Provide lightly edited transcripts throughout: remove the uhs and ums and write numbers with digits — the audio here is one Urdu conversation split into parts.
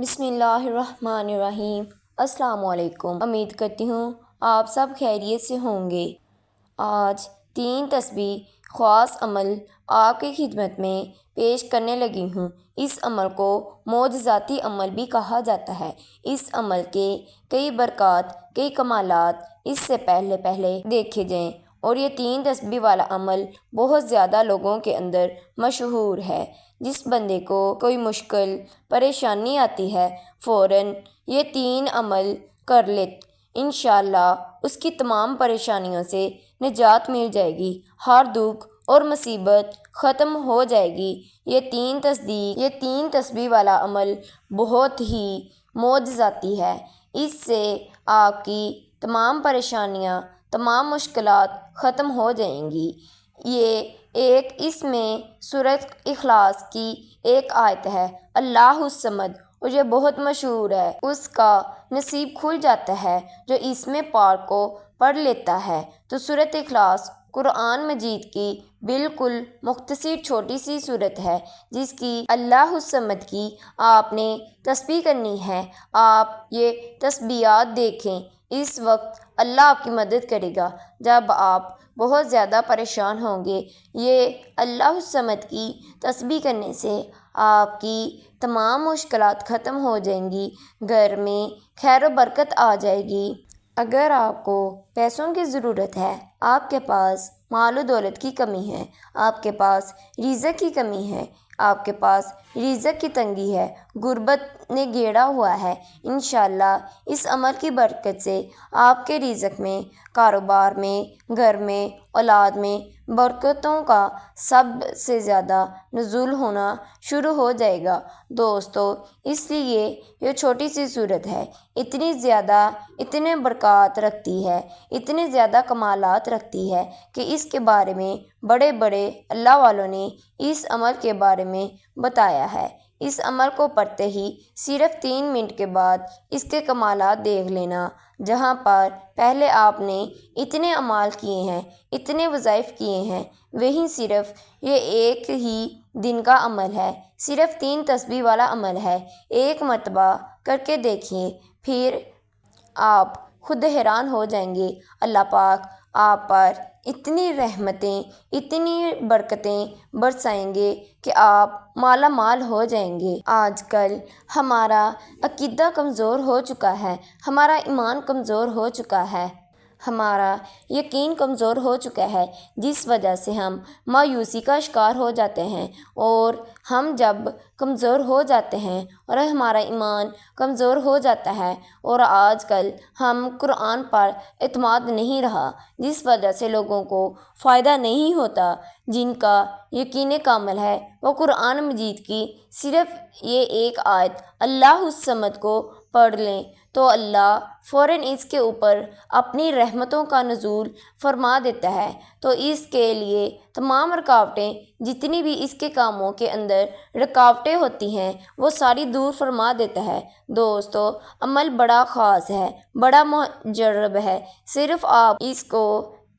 بسم اللہ الرحمن الرحیم۔ السلام علیکم۔ امید کرتی ہوں آپ سب خیریت سے ہوں گے۔ آج 3 تسبیح خاص عمل آپ کی خدمت میں پیش کرنے لگی ہوں۔ اس عمل کو معجزاتی عمل بھی کہا جاتا ہے۔ اس عمل کے کئی برکات، کئی کمالات اس سے پہلے دیکھے جائیں، اور یہ 3 تسبیح والا عمل بہت زیادہ لوگوں کے اندر مشہور ہے۔ جس بندے کو کوئی مشکل پریشانی آتی ہے، فوراً یہ 3 عمل کر لے، انشاءاللہ اس کی تمام پریشانیوں سے نجات مل جائے گی، ہر دکھ اور مصیبت ختم ہو جائے گی۔ یہ 3 تسبیح والا عمل بہت ہی معجزاتی ہے۔ اس سے آپ کی تمام پریشانیاں، تمام مشکلات ختم ہو جائیں گی۔ اس میں سورۃ اخلاص کی ایک آیت ہے، اللہ الصمد، اور یہ بہت مشہور ہے۔ اس کا نصیب کھل جاتا ہے جو اس میں پاک کو پڑھ لیتا ہے۔ تو سورۃ اخلاص قرآن مجید کی بالکل مختصر چھوٹی سی سورت ہے، جس کی اللہ الصمد کی آپ نے تسبیح کرنی ہے۔ آپ یہ تسبیحات دیکھیں، اس وقت اللہ آپ کی مدد کرے گا جب آپ بہت زیادہ پریشان ہوں گے۔ یہ اللہ الصمد کی تسبیح کرنے سے آپ کی تمام مشکلات ختم ہو جائیں گی، گھر میں خیر و برکت آ جائے گی۔ اگر آپ کو پیسوں کی ضرورت ہے، آپ کے پاس مال و دولت کی کمی ہے، آپ کے پاس رزق کی کمی ہے، آپ کے پاس رزق کی تنگی ہے، غربت نے گھیرا ہوا ہے، انشاءاللہ اس عمل کی برکت سے آپ کے رزق میں، کاروبار میں، گھر میں، اولاد میں برکتوں کا سب سے زیادہ نزول ہونا شروع ہو جائے گا۔ دوستو، اس لیے یہ چھوٹی سی صورت ہے، اتنے برکات رکھتی ہے، اتنے زیادہ کمالات رکھتی ہے کہ اس کے بارے میں بڑے بڑے اللہ والوں نے اس عمل کے بارے میں بتایا ہے۔ اس عمل کو پڑھتے ہی صرف 3 منٹ کے بعد اس کے کمالات دیکھ لینا۔ جہاں پر پہلے آپ نے اتنے اعمال کیے ہیں، اتنے وظائف کیے ہیں، وہیں صرف یہ ایک ہی دن کا عمل ہے، صرف 3 تسبیح والا عمل ہے۔ ایک مرتبہ کر کے دیکھیے، پھر آپ خود حیران ہو جائیں گے۔ اللہ پاک آپ پر اتنی رحمتیں، اتنی برکتیں برسائیں گے کہ آپ مالا مال ہو جائیں گے۔ آج کل ہمارا عقیدہ کمزور ہو چکا ہے، ہمارا ایمان کمزور ہو چکا ہے، ہمارا یقین کمزور ہو چکا ہے، جس وجہ سے ہم مایوسی کا شکار ہو جاتے ہیں۔ اور ہم جب کمزور ہو جاتے ہیں اور ہمارا ایمان کمزور ہو جاتا ہے، اور آج کل ہم قرآن پر اعتماد نہیں رہا، جس وجہ سے لوگوں کو فائدہ نہیں ہوتا۔ جن کا یقین کامل ہے وہ قرآن مجید کی صرف یہ ایک آیت اللہ الصمد کو پڑھ لیں تو اللہ فوراً اس کے اوپر اپنی رحمتوں کا نزول فرما دیتا ہے۔ تو اس کے لیے تمام رکاوٹیں، جتنی بھی اس کے کاموں کے اندر رکاوٹیں ہوتی ہیں، وہ ساری دور فرما دیتا ہے۔ دوستو، عمل بڑا خاص ہے، بڑا مجرب ہے، صرف آپ اس کو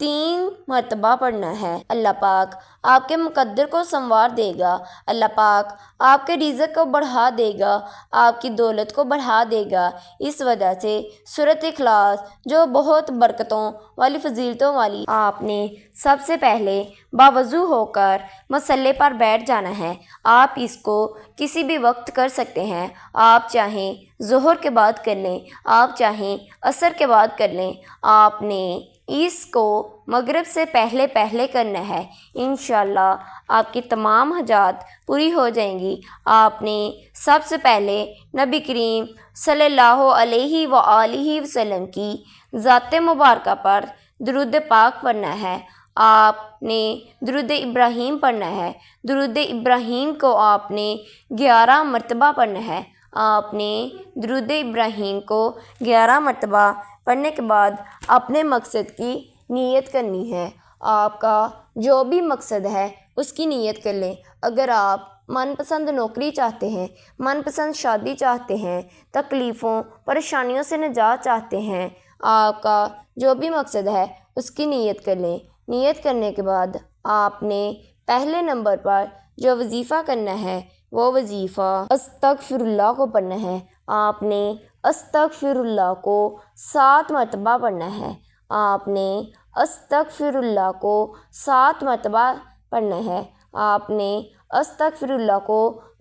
3 مرتبہ پڑھنا ہے۔ اللہ پاک آپ کے مقدر کو سنوار دے گا، اللہ پاک آپ کے رزق کو بڑھا دے گا، آپ کی دولت کو بڑھا دے گا۔ اس وجہ سے سورۃ اخلاص جو بہت برکتوں والی، فضیلتوں والی، آپ نے سب سے پہلے باوضو ہو کر مصلی پر بیٹھ جانا ہے۔ آپ اس کو کسی بھی وقت کر سکتے ہیں، آپ چاہیں ظہر کے بعد کر لیں، آپ چاہیں عصر کے بعد کر لیں، آپ نے اس کو مغرب سے پہلے کرنا ہے۔ انشاءاللہ آپ کی تمام حاجات پوری ہو جائیں گی۔ آپ نے سب سے پہلے نبی کریم صلی اللہ علیہ وآلہ وسلم کی ذات مبارکہ پر درود پاک پڑھنا ہے۔ آپ نے درود ابراہیم پڑھنا ہے۔ درود ابراہیم کو آپ نے 11 مرتبہ پڑھنا ہے۔ آپ نے درود ابراہیم کو 11 مرتبہ پڑھنے کے بعد اپنے مقصد کی نیت کرنی ہے۔ آپ کا جو بھی مقصد ہے اس کی نیت کر لیں۔ اگر آپ من پسند نوکری چاہتے ہیں، من پسند شادی چاہتے ہیں، تکلیفوں پریشانیوں سے نجات چاہتے ہیں، آپ کا جو بھی مقصد ہے اس کی نیت کر لیں۔ نیت کرنے کے بعد آپ نے پہلے نمبر پر جو وظیفہ کرنا ہے وہ وظیفہ استغفر اللہ کو پڑھنا ہے۔ آپ نے استغفر اللہ کو 7 مرتبہ پڑھنا ہے۔ آپ نے استغفر اللہ کو 7 مرتبہ پڑھنا ہے۔ آپ نے استغفر اللہ کو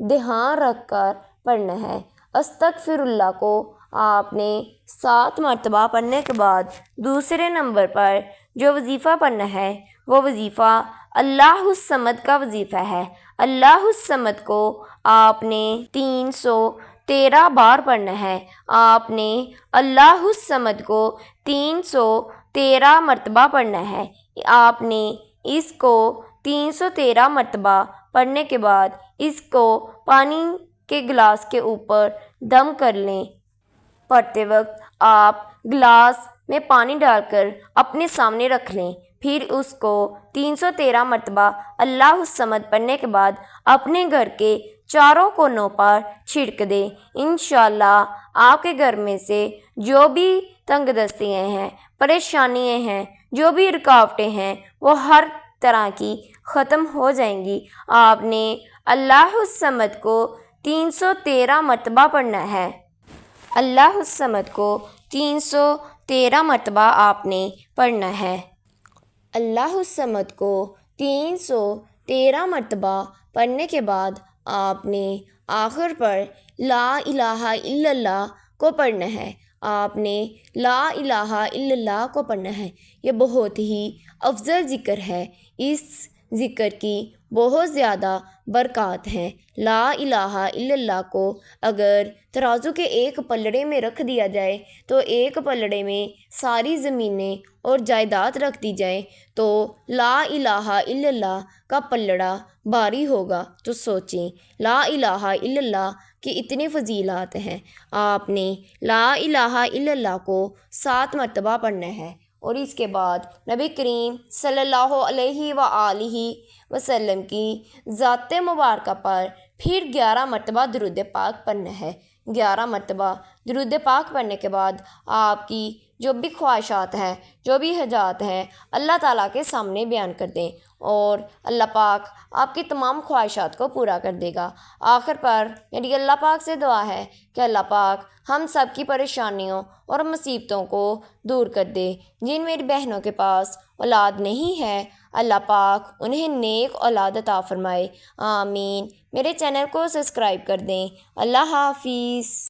دھیان رکھ کر پڑھنا ہے۔ استغفر اللہ کو آپ نے 7 مرتبہ پڑھنے کے بعد دوسرے نمبر پر جو وظیفہ پڑھنا ہے وہ وظیفہ اللہ الصمد کا وظیفہ ہے۔ اللہ الصمد کو آپ نے 313 بار پڑھنا ہے۔ آپ نے اللہ الصمد کو 313 مرتبہ پڑھنا ہے۔ آپ نے اس کو 313 مرتبہ پڑھنے کے بعد اس کو پانی کے گلاس کے اوپر دم کر لیں۔ پڑھتے وقت آپ گلاس میں پانی ڈال کر اپنے سامنے رکھ لیں، پھر اس کو 313 مرتبہ اللہ الصمد پڑھنے کے بعد اپنے گھر کے چاروں کونوں پر چھڑک دیں۔ انشاءاللہ آپ کے گھر میں سے جو بھی تنگ دستیاں ہیں، پریشانیاں ہیں، جو بھی رکاوٹیں ہیں، وہ ہر طرح کی ختم ہو جائیں گی۔ آپ نے اللہ الصمد کو 313 مرتبہ پڑھنا ہے۔ اللہ الصمد کو 313 مرتبہ آپ نے پڑھنا ہے۔ اللہ الصمد کو 313 مرتبہ پڑھنے کے بعد آپ نے آخر پر لا الہ الا اللہ کو پڑھنا ہے۔ آپ نے لا الہ الا اللہ کو پڑھنا ہے۔ یہ بہت ہی افضل ذکر ہے۔ اس ذکر کی بہت زیادہ برکات ہیں۔ لا الہ الا اللہ کو اگر ترازو کے ایک پلڑے میں رکھ دیا جائے تو ایک پلڑے میں ساری زمینیں اور جائیداد رکھ دی جائے تو لا الہ الا اللہ کا پلڑا بھاری ہوگا۔ تو سوچیں لا الہ الا اللہ کی اتنی فضیلات ہیں۔ آپ نے لا الہ الا اللہ کو 7 مرتبہ پڑھنا ہے، اور اس کے بعد نبی کریم صلی اللہ علیہ وآلہ وسلم کی ذات مبارکہ پر پھر 11 مرتبہ درود پاک پڑھنا ہے۔ 11 مرتبہ درود پاک پڑھنے کے بعد آپ کی جو بھی خواہشات ہیں، جو بھی حاجات ہیں، اللہ تعالیٰ کے سامنے بیان کر دیں، اور اللہ پاک آپ کی تمام خواہشات کو پورا کر دے گا۔ آخر پر میری اللہ پاک سے دعا ہے کہ اللہ پاک ہم سب کی پریشانیوں اور مصیبتوں کو دور کر دے۔ جن میری بہنوں کے پاس اولاد نہیں ہے، اللہ پاک انہیں نیک اولاد عطا فرمائے، آمین۔ میرے چینل کو سبسکرائب کر دیں۔ اللہ حافظ۔